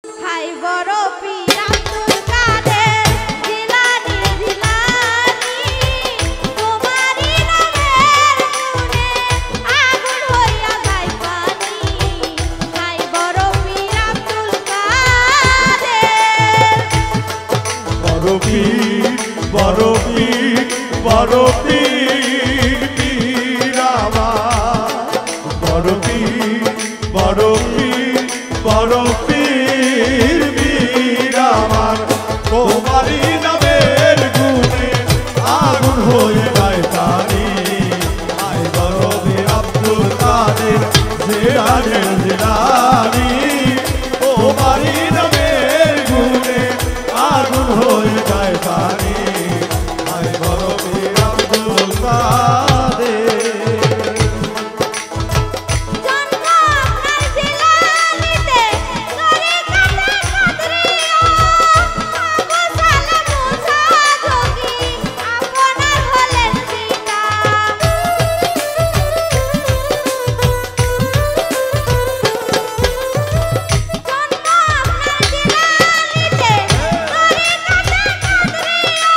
high বড় পীর আব্দুল কাদের জিলানী জিলানী তোমারি নামের গুণে আগুন হইয়া যায় পানি হাই বড় পীর আব্দুল কাদের বড় পীর বড় পীর বড় পীর পীর আমার বড় পীর বড় পীর বড় পীর পীর আমার তোমারি নামের গুণে আগুন হয়ে যায় পানি হাই বড় পীর আব্দুল কাদের জিলানী জিলানী তোমারি নামের গুণে আগুন হয়ে যায় পানি হাই বড় পীর আব্দুল কাদের জন্ম আপনার জিলানীতে তরিকাতে কাদরিয়া আবু সালে মুসা যোগী আপনার হলেন পিতা জন্ম আপনার জিলানীতে তরিকাতে কাদরিয়া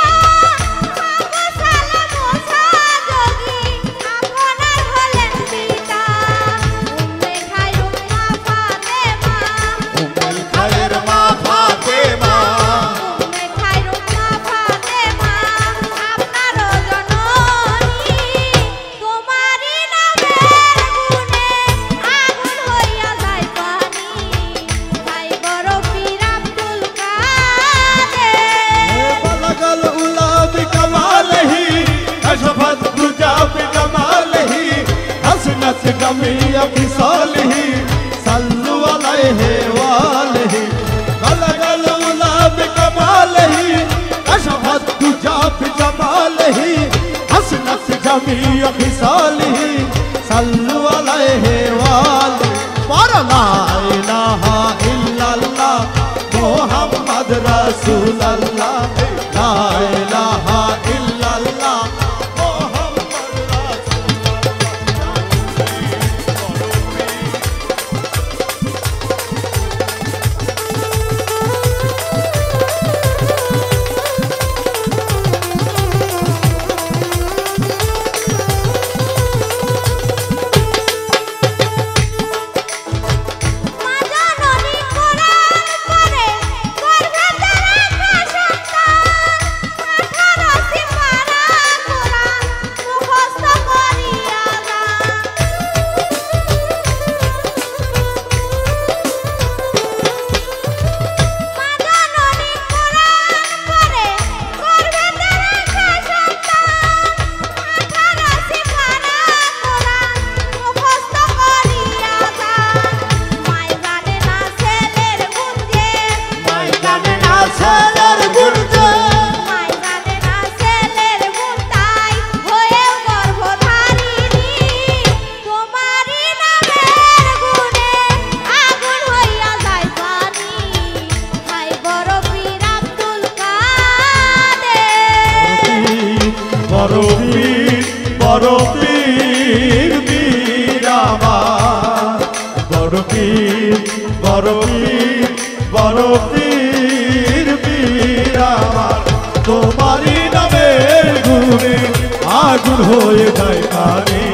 আবু সালে মুসা যোগী আপনার হলেন পিতা উম্মে খায়রুল মা ফাতেমা উম্মুল খায়ের মা ফাতেমা উম্মে খায়রুল মা ফাতেমা আপনারও জননী তোমারি নামের গুণে আগুন হইয়া যায় পানি হাই বড় পীর আব্দুল কাদের বলগল উলা বিকমালহি কশফত দুজা বিজমালহি হসনত গমিয়া বিসালহি সাল্লু আলাইহি ওয়ালিহি বলগল উলা বিকমালহি কশফত দুজা বিজমালহি হসনত গমিয়া বিসালহি সাল্লু আলাইহি ওয়ালিহি লা ইলাহা ইল্লাল্লাহ মুহাম্মদ রাসূলুল্লাহ লা ইলাহা ইল্লাল্লাহ মুহাম্মদ মা জননী কোরআন পড়ে গর্ভে রাখা সন্তান 18 সিপারা কোরআন মুখস্থ করিয়া যান মা জননী কোরআন পড়ে গর্ভে রাখা সন্তান 18 সিপারা কোরআন মুখস্থ করিয়া যান মাই জানে না ছেলের গুঞ্জে মাই জানে না ছেলের গুঞ্জে মাই জানে না ছেলের গুণতাই হয়েও গর্ভধারিণী তোমারি নামের গুণে আগুন হইয়া যায় পানি হাই বড় পীর আব্দুল কাদের বড় পীর বড় পীর পীর আমার বড় পীর বড় পীর বড় পীর পীর আমার তোমারি নামের গুণে আগুন হয়ে যায় পানি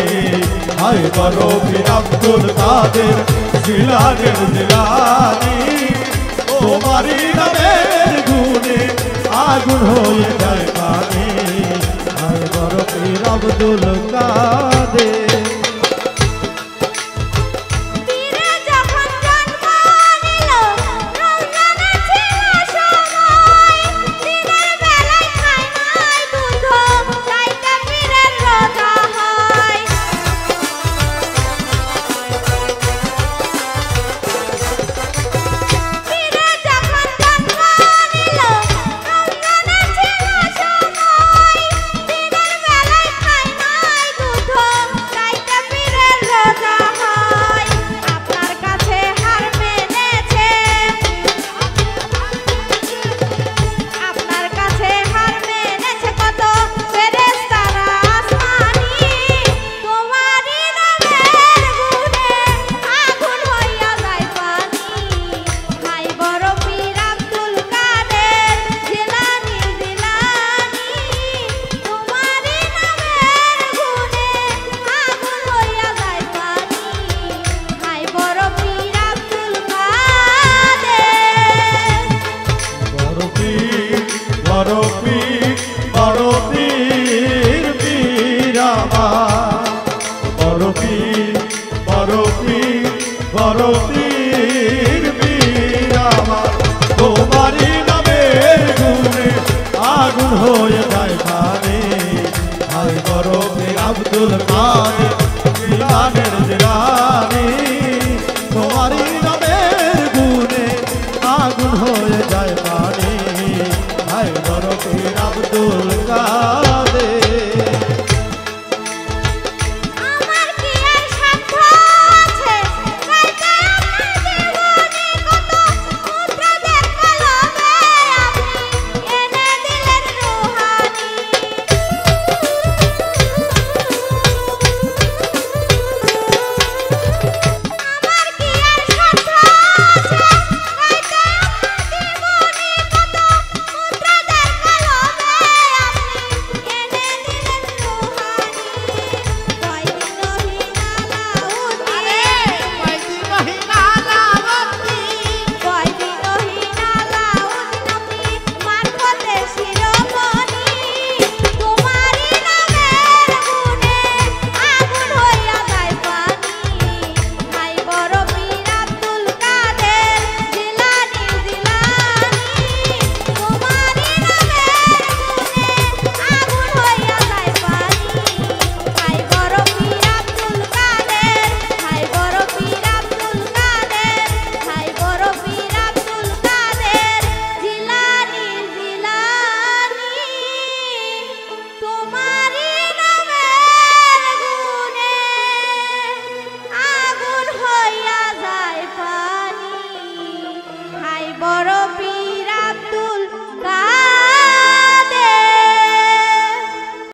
হাই বড় পীর আব্দুল কাদের জিলানী জিলানী তোমারি নামের গুণে আগুন হয়ে যায় পানি হাই বড় পীর আব্দুল কাদের পীরে যখন জন্ম নিল রমজানে ছিল সময় দিনের বেলায় খায় নাই দুধ রাইতে পীরের রোজা হয় পীরে যখন জন্ম নিল রমজানে ছিল সময় দিনের বেলায় খায় নাই দুধ যায় না